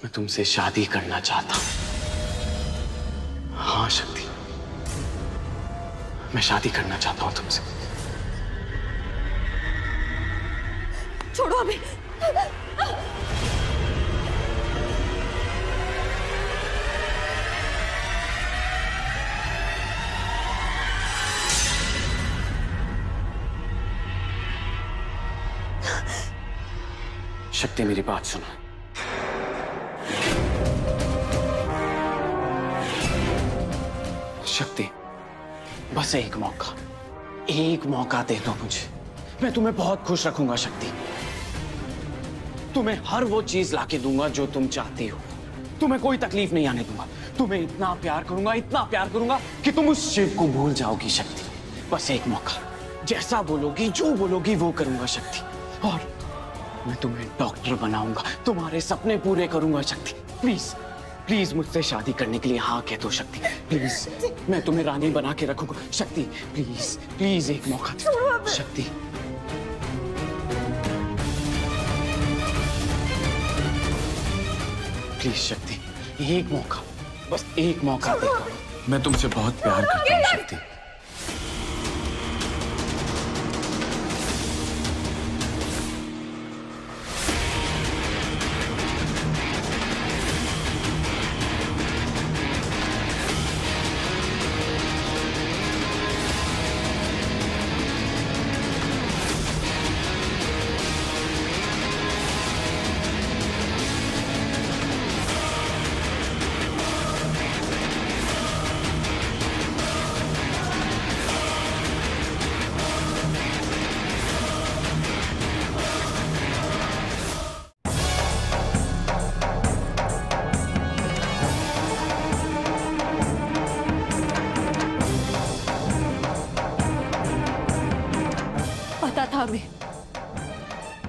मैं तुमसे शादी करना चाहता हूं। हाँ शक्ति, मैं शादी करना चाहता हूं तुमसे। छोड़ो अभी। शक्ति मेरी बात सुनो। शक्ति, बस एक मौका दे दो मुझे। मैं तुम्हें बहुत खुश रखूंगा शक्ति। तुम्हें हर वो चीज लाके दूंगा जो तुम चाहती हो। तुम्हें कोई तकलीफ नहीं आने दूंगा। तुम्हें इतना प्यार करूंगा कि तुम उस शिव को भूल जाओगी शक्ति। बस एक मौका, जैसा बोलोगी, जो बोलोगी वो करूंगा शक्ति। और मैं तुम्हें डॉक्टर बनाऊंगा, तुम्हारे सपने पूरे करूंगा शक्ति। प्लीज प्लीज मुझसे शादी करने के लिए हाँ कह दो शक्ति। प्लीज, मैं तुम्हें रानी बना के रखूंगा शक्ति। प्लीज प्लीज एक मौका दो शक्ति। प्लीज शक्ति, एक मौका, बस एक मौका दे दो। मैं तुमसे बहुत प्यार करता हूँ शक्ति।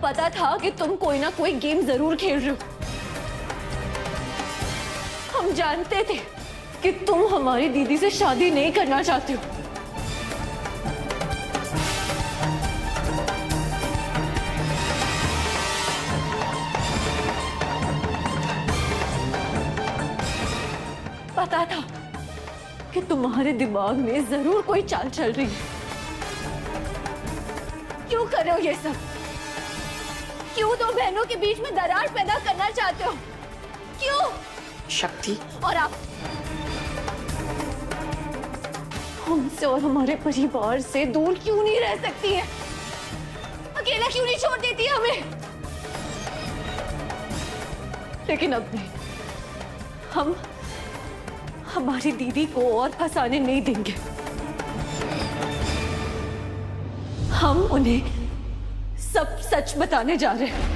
पता था कि तुम कोई ना कोई गेम जरूर खेल रहे हो। हम जानते थे कि तुम हमारी दीदी से शादी नहीं करना चाहते हो। पता था कि तुम्हारे दिमाग में जरूर कोई चाल चल रही है। क्यों कर रहे हो ये सब? क्यों दो बहनों के बीच में दरार पैदा करना चाहते हो? क्यों? शक्ति, और आप हमसे और हमारे परिवार से दूर क्यों नहीं रह सकती हैं? अकेला क्यों नहीं छोड़ देती हमें? लेकिन अब नहीं, हम हमारी दीदी को और फंसाने नहीं देंगे। हम उन्हें सब सच बताने जा रहे हैं।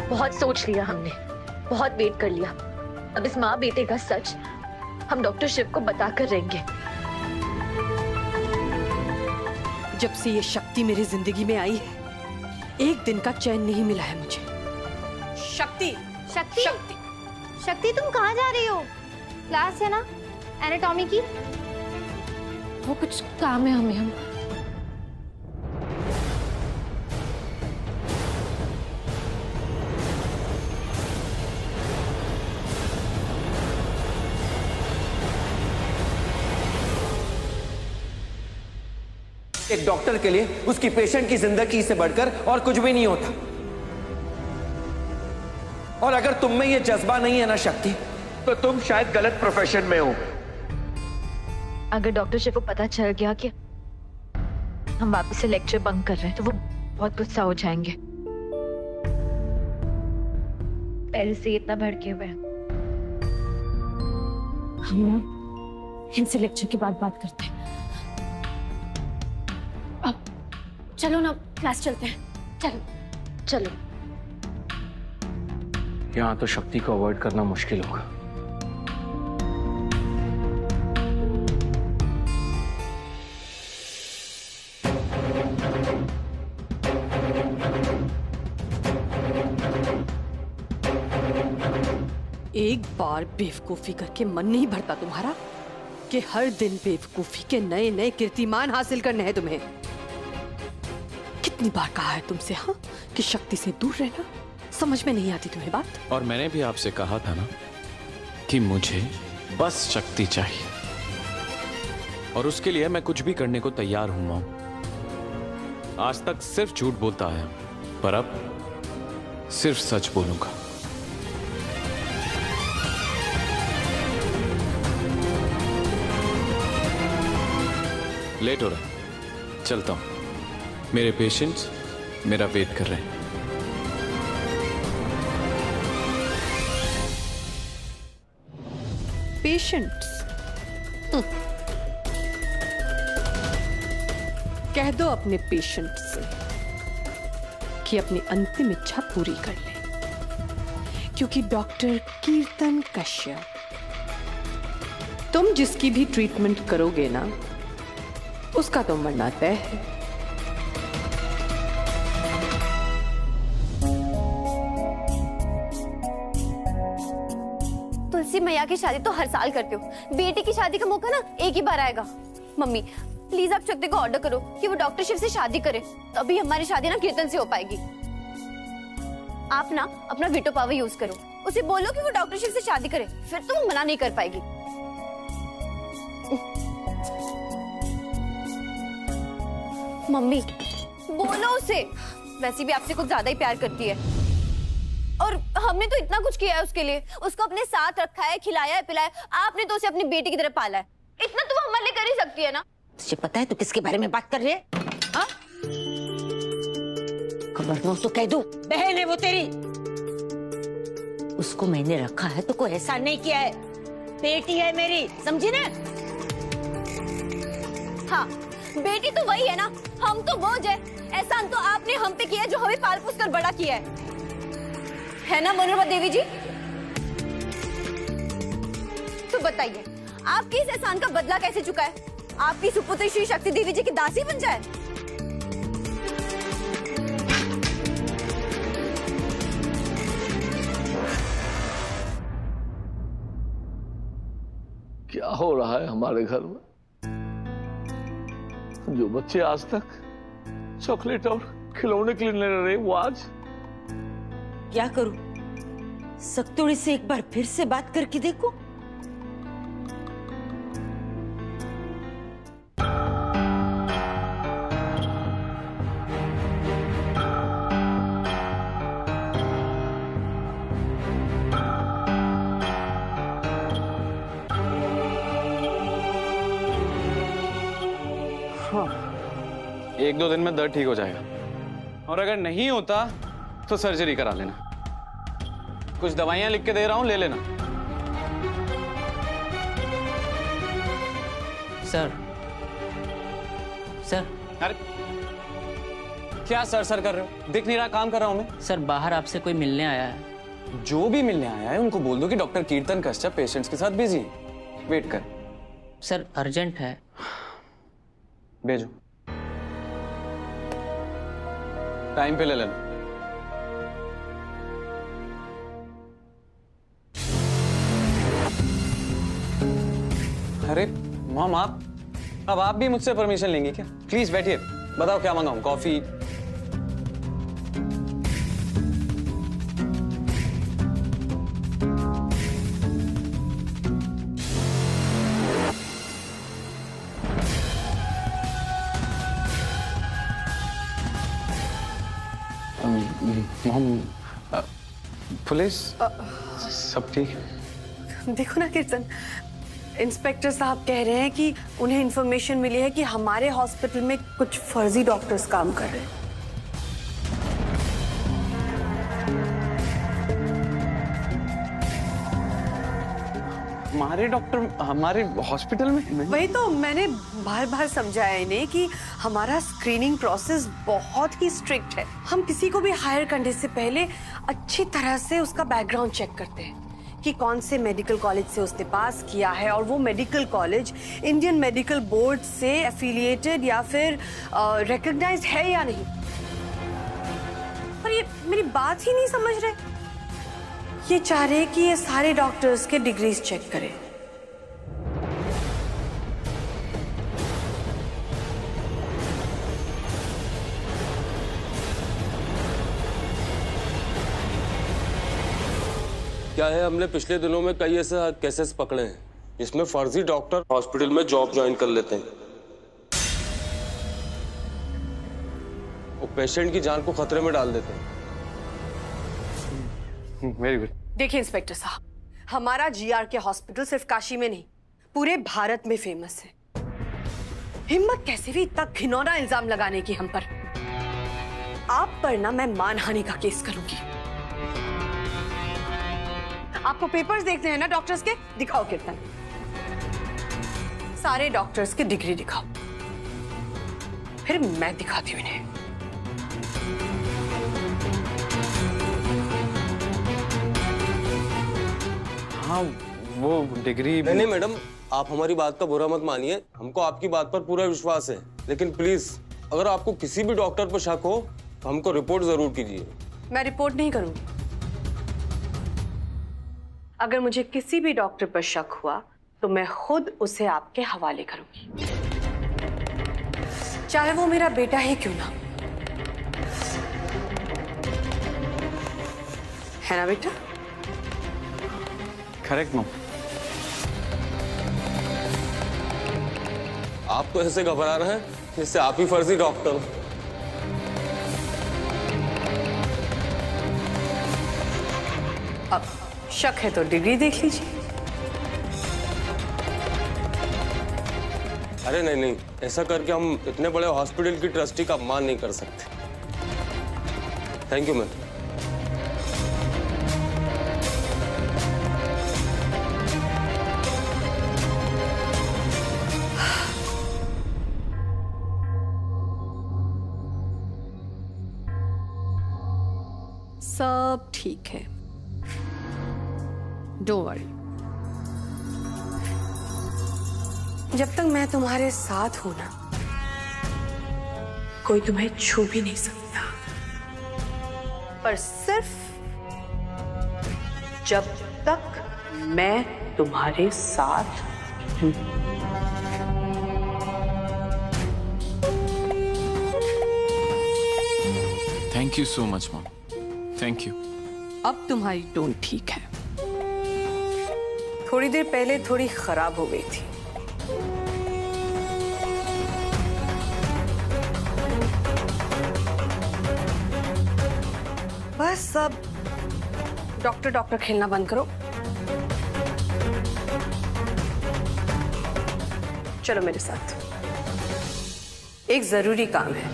बहुत सोच लिया हमने, बहुत वेट कर लिया। अब इस माँ बेटे का सच हम डॉक्टर शिव को बताकर रहेंगे। जब से ये शक्ति मेरी जिंदगी में आई है, एक दिन का चैन नहीं मिला है मुझे। शक्ति, शक्ति, शक्ति, शक्ति तुम कहाँ जा रही हो? क्लास है ना एनाटॉमी की? वो कुछ काम है हमें। हम एक डॉक्टर के लिए उसकी पेशेंट की जिंदगी से बढ़कर और कुछ भी नहीं होता। और अगर तुम में ये जज्बा नहीं है ना शक्ति, तो तुम शायद गलत प्रोफेशन में हो। अगर डॉक्टर शिव को पता चल गया कि हम वापस से लेक्चर बंक कर रहे हैं तो वो बहुत गुस्सा हो जाएंगे। पहले से इतना भड़के हुए हैं। हम ना इनसे लेक्चर के बाद बात करते हैं। अब चलो ना क्लास चलते हैं। चलो चलो। यहाँ तो शक्ति को अवॉइड करना मुश्किल होगा। एक बार बेवकूफी करके मन नहीं भरता तुम्हारा कि हर दिन बेवकूफी के नए नए कीर्तिमान हासिल करने हैं तुम्हें। कितनी बार कहा है तुमसे हाँ कि शक्ति से दूर रहना। समझ में नहीं आती तुम्हें बात? और मैंने भी आपसे कहा था ना कि मुझे बस शक्ति चाहिए, और उसके लिए मैं कुछ भी करने को तैयार हूं मॉम। आज तक सिर्फ झूठ बोलता आया, पर अब सिर्फ सच बोलूंगा। लेट हो रहा है, चलता हूं। मेरे पेशेंट्स मेरा वेट कर रहे हैं। पेशेंट्स? कह दो अपने पेशेंट से कि अपनी अंतिम इच्छा पूरी कर ले, क्योंकि डॉक्टर कीर्तन कश्यप, तुम जिसकी भी ट्रीटमेंट करोगे ना, उसका तो मरना तय है। तुलसी मैया की शादी तो हर साल करते हो, बेटी की शादी का मौका ना एक ही बार आएगा। मम्मी प्लीज आप शक्ति को ऑर्डर करो कि वो डॉक्टर शिव से शादी करे, तभी हमारी शादी ना कीर्तन से हो पाएगी। आप ना अपना वीटो पावर यूज करो, उसे बोलो कि वो डॉक्टर शिव से शादी करे, फिर तो वो मना नहीं कर पाएगी। मम्मी बोलो उसे, वैसे भी आपसे कुछ ज्यादा ही प्यार करती है, और हमने तो इतना कुछ किया है उसके लिए, उसको अपने साथ रखा है, खिलाया है, पिलाया। आपने तो उसे अपनी बेटी की तरह पाला है, इतना तो वो हमारे लिए कर ही सकती है ना। तुझे पता है तू किसके बारे में बात कर रही है? हाँ? खबरदार तो कह दूं, बहन है वो तेरी। उसको मैंने रखा है तो कोई एहसान नहीं किया है, बेटी है मेरी, समझी ना? हाँ बेटी तो वही है ना, हम तो बोझ है। एहसान तो आपने हम पे किया जो हमें पाल पोस कर बड़ा किया है ना मनोरमा देवी जी? तो बताइए आपके इस एहसान का बदला कैसे चुकाए? आपकी सुपुत्री श्री शक्ति देवी जी की दासी बन जाए? क्या हो रहा है हमारे घर में? जो बच्चे आज तक चॉकलेट और खिलौने के लिए लड़ रहे, वो आज क्या करूं? सक्तोड़ी से एक बार फिर से बात करके देखो। एक दो दिन में दर्द ठीक हो जाएगा, और अगर नहीं होता तो सर्जरी करा लेना। कुछ दवाइयां लिख के दे रहा हूं, ले लेना। सर सर अरे क्या सर सर कर रहे हो? दिख नहीं रहा काम कर रहा हूं मैं। सर बाहर आपसे कोई मिलने आया है। जो भी मिलने आया है उनको बोल दो कि डॉक्टर कीर्तन कश्यप पेशेंट्स के साथ बिजी है, वेट कर। सर अर्जेंट है। भेजो, टाइम पे ले लेना। अरे मॉम अब आप भी मुझसे परमिशन लेंगे क्या? प्लीज बैठिए, बताओ क्या मंगाऊं? कॉफी? मॉम पुलिस सब ठीक? देखो ना कीर्तन, इंस्पेक्टर साहब कह रहे हैं कि उन्हें इंफॉर्मेशन मिली है कि हमारे हॉस्पिटल में कुछ फर्जी डॉक्टर्स काम कर रहे हैं। हमारे डॉक्टर हमारे हॉस्पिटल में? वही तो मैंने बार बार समझाया इन्हें कि हमारा स्क्रीनिंग प्रोसेस बहुत ही स्ट्रिक्ट है। हम किसी को भी हायर करने से पहले अच्छी तरह से उसका बैकग्राउंड चेक करते हैं कि कौन से मेडिकल कॉलेज से उसने पास किया है, और वो medical college Indian medical board से एफिलिएटेड या फिर रिकॉग्नाइज्ड है या नहीं। पर ये मेरी बात ही नहीं समझ रहे। ये चाह रहे कि ये सारे डॉक्टर्स के डिग्रीज चेक करें। क्या है, हमने पिछले दिनों में कई ऐसे केसेस पकड़े हैं जिसमें फर्जी डॉक्टर हॉस्पिटल में जॉब ज्वाइन कर लेते हैं और पेशेंट की जान को खतरे में डाल देते हैं। Very good. देखिए इंस्पेक्टर साहब, हमारा जीआरके हॉस्पिटल सिर्फ काशी में नहीं पूरे भारत में फेमस है। हिम्मत कैसे भी इतना घिनौना इल्जाम लगाने की हम पर। आप पर ना मैं मानहानि का केस करूंगी। आपको पेपर्स देखते हैं ना डॉक्टर्स के, दिखाओ कीर्तन, सारे डॉक्टर्स की डिग्री दिखाओ, फिर मैं दिखाती हूँ इन्हें। हाँ वो डिग्री। नहीं मैडम, आप हमारी बात का बुरा मत मानिए, हमको आपकी बात पर पूरा विश्वास है, लेकिन प्लीज अगर आपको किसी भी डॉक्टर पर शक हो तो हमको रिपोर्ट जरूर कीजिए। मैं रिपोर्ट नहीं करूंगी। अगर मुझे किसी भी डॉक्टर पर शक हुआ तो मैं खुद उसे आपके हवाले करूंगी, चाहे वो मेरा बेटा ही क्यों ना। है ना बेटा? Correct mom. आप तो ऐसे घबरा रहे हैं जिससे आप ही फर्जी डॉक्टर हो। अब शक है तो डिग्री देख लीजिए। अरे नहीं नहीं, ऐसा करके हम इतने बड़े हॉस्पिटल की ट्रस्टी का अपमान नहीं कर सकते। Thank you ma'am. सब ठीक है, डोंट वरी। जब तक मैं तुम्हारे साथ हूं ना, कोई तुम्हें छू भी नहीं सकता। पर सिर्फ जब तक मैं तुम्हारे साथ हूं। Thank you so much mom, thank you. अब तुम्हारी टोन ठीक है, थोड़ी देर पहले थोड़ी खराब हो गई थी। बस अब डॉक्टर डॉक्टर खेलना बंद करो, चलो मेरे साथ, एक जरूरी काम है।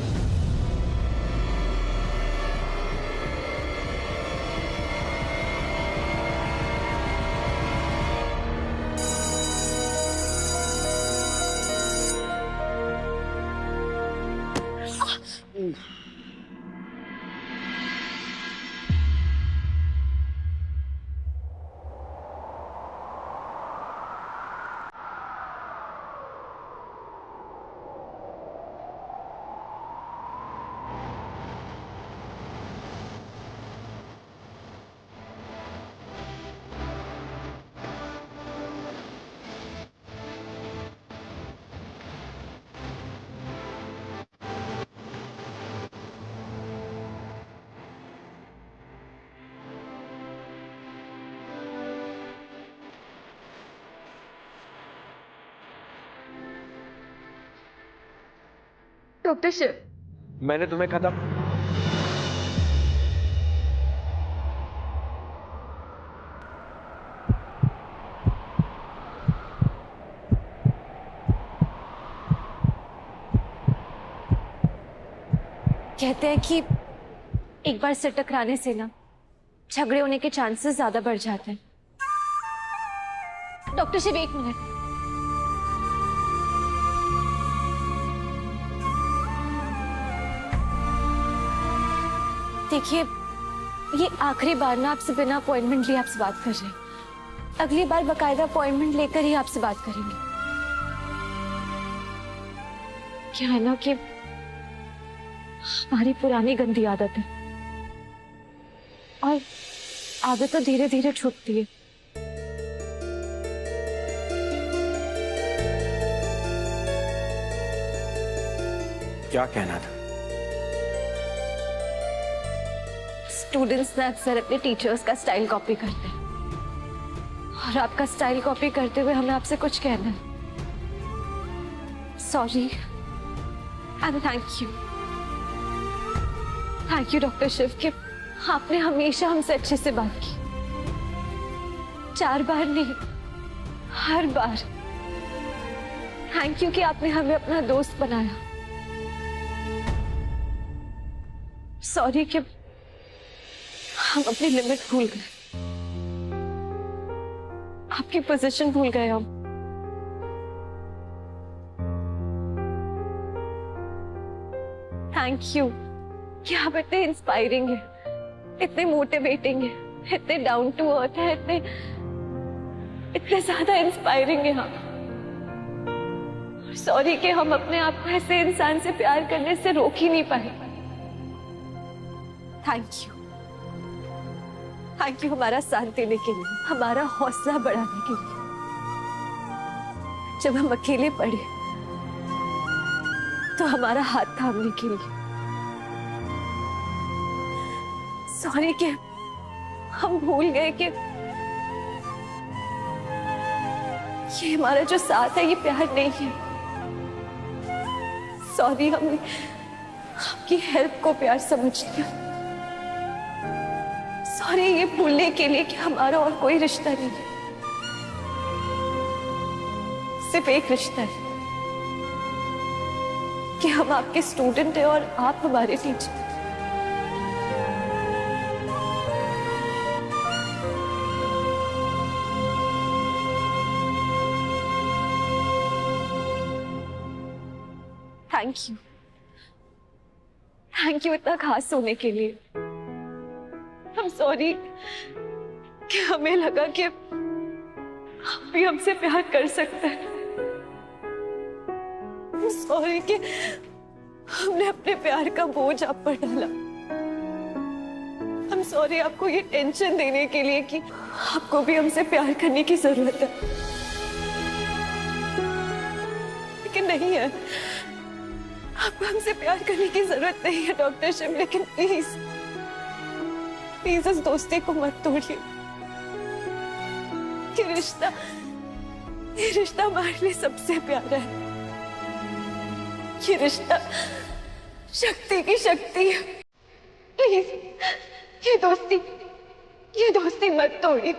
डॉक्टर शिव, मैंने तुम्हें कहा था कहते हैं कि एक बार सिर टकराने से ना झगड़े होने के चांसेस ज्यादा बढ़ जाते हैं। डॉक्टर शिव एक मिनट, देखिए ये आखिरी बार ना आपसे बिना अपॉइंटमेंट लिए आपसे बात कर रहे हैं। अगली बार बकायदा अपॉइंटमेंट लेकर ही आपसे बात करेंगे। क्या है ना कि हमारी पुरानी गंदी आदत है और आदत तो धीरे धीरे छूटती है। क्या कहना था? स्टूडेंट्स ना अक्सर अपने टीचर्स का स्टाइल कॉपी करते हैं और आपका स्टाइल कॉपी करते हुए हमें आपसे कुछ कहना है। Sorry and thank you doctor Shiv कि आपने हमेशा हमसे अच्छे से बात की। 4 बार नहीं, हर बार। थैंक यू कि आपने हमें अपना दोस्त बनाया। सॉरी कि हम अपनी लिमिट भूल गए, आपकी पोजीशन भूल गए हम। थैंक यू कि आप इतने इंस्पायरिंग हैं, इतने मोटिवेटिंग हैं, इतने डाउन टू अर्थ है, इतने ज्यादा इंस्पायरिंग है हम। सॉरी कि हम अपने आप को ऐसे इंसान से प्यार करने से रोक ही नहीं पाए। थैंक यू हमारा साथ देने के लिए, हमारा हौसला बढ़ाने के लिए। जब हम अकेले पड़े तो हमारा हाथ थामने के लिए। सॉरी कि हम भूल गए कि ये हमारा जो साथ है ये प्यार नहीं है। सॉरी हमने आपकी हेल्प को प्यार समझ लिया। सॉरी ये भूलने के लिए कि हमारा और कोई रिश्ता नहीं है, सिर्फ एक रिश्ता है कि हम आपके स्टूडेंट हैं और आप हमारे टीचर। थैंक यू इतना खास होने के लिए। I'm सॉरी कि हमें लगा कि आप भी हमसे प्यार कर सकते हैं। I'm सॉरी कि हमने अपने प्यार का बोझ आप पर डाला। I'm सॉरी आपको ये टेंशन देने के लिए कि आपको भी हमसे प्यार करने की जरूरत है, लेकिन नहीं है। आपको हमसे प्यार करने की जरूरत नहीं है डॉक्टर शिव, लेकिन प्लीज प्लीज इस दोस्ती को मत तोड़िए। ये रिश्ता हमारे लिए सबसे प्यारा है। ये रिश्ता शक्ति की शक्ति है। प्लीज ये दोस्ती मत तोड़िए।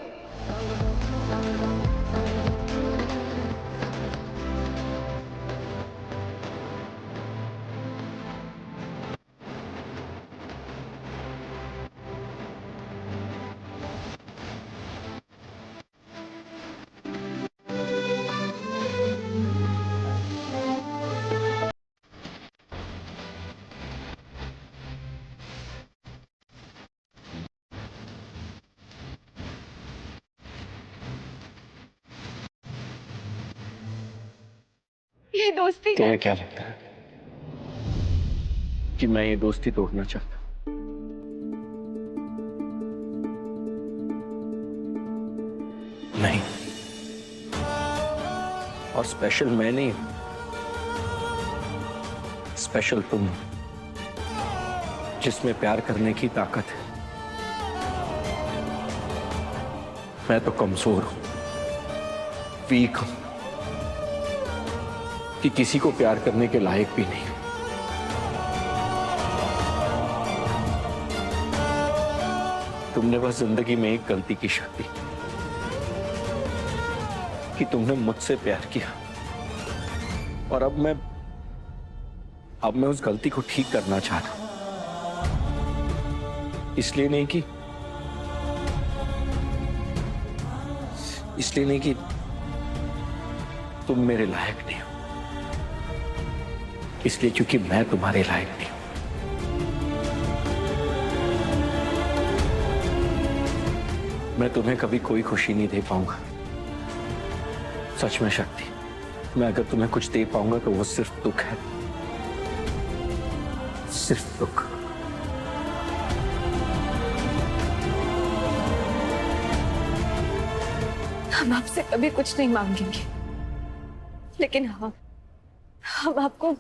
ये दोस्ती तुम्हें क्या लगता है कि मैं ये दोस्ती तोड़ना चाहता? नहीं, और स्पेशल मैं नहीं, स्पेशल तुम, जिसमें प्यार करने की ताकत है। मैं तो कमजोर हूं, वीक हूं, कि किसी को प्यार करने के लायक भी नहीं। तुमने बस जिंदगी में एक गलती की शक्ति कि तुमने मुझसे प्यार किया, और अब मैं उस गलती को ठीक करना चाहता हूं। इसलिए नहीं कि तुम मेरे लायक नहीं हो, इसलिए क्योंकि मैं तुम्हारे लायक नहीं हूं। मैं तुम्हें कभी कोई खुशी नहीं दे पाऊंगा, सच में शक्ति। मैं अगर तुम्हें कुछ दे पाऊंगा तो वो सिर्फ दुख है, सिर्फ दुख। हम आपसे कभी कुछ नहीं मांगेंगे, लेकिन हाँ, हम आपको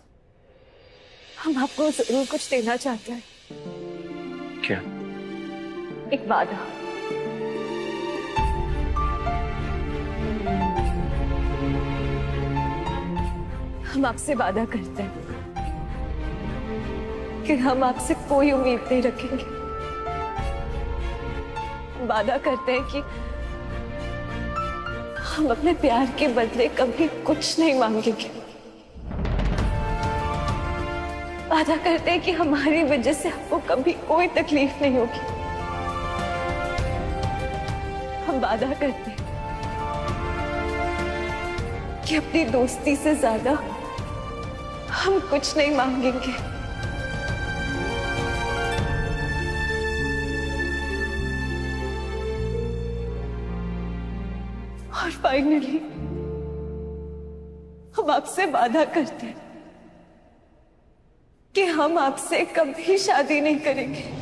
जरूर कुछ देना चाहते हैं। क्या? एक वादा। हम आपसे वादा करते हैं कि हम आपसे कोई उम्मीद नहीं रखेंगे। हम वादा करते हैं कि हम अपने प्यार के बदले कभी कुछ नहीं मांगेंगे। वादा करते हैं कि हमारी वजह से आपको कभी कोई तकलीफ नहीं होगी। हम वादा करते हैं कि अपनी दोस्ती से ज्यादा हम कुछ नहीं मांगेंगे। और फाइनली हम आपसे वादा करते हैं कि हम आपसे कभी शादी नहीं करेंगे।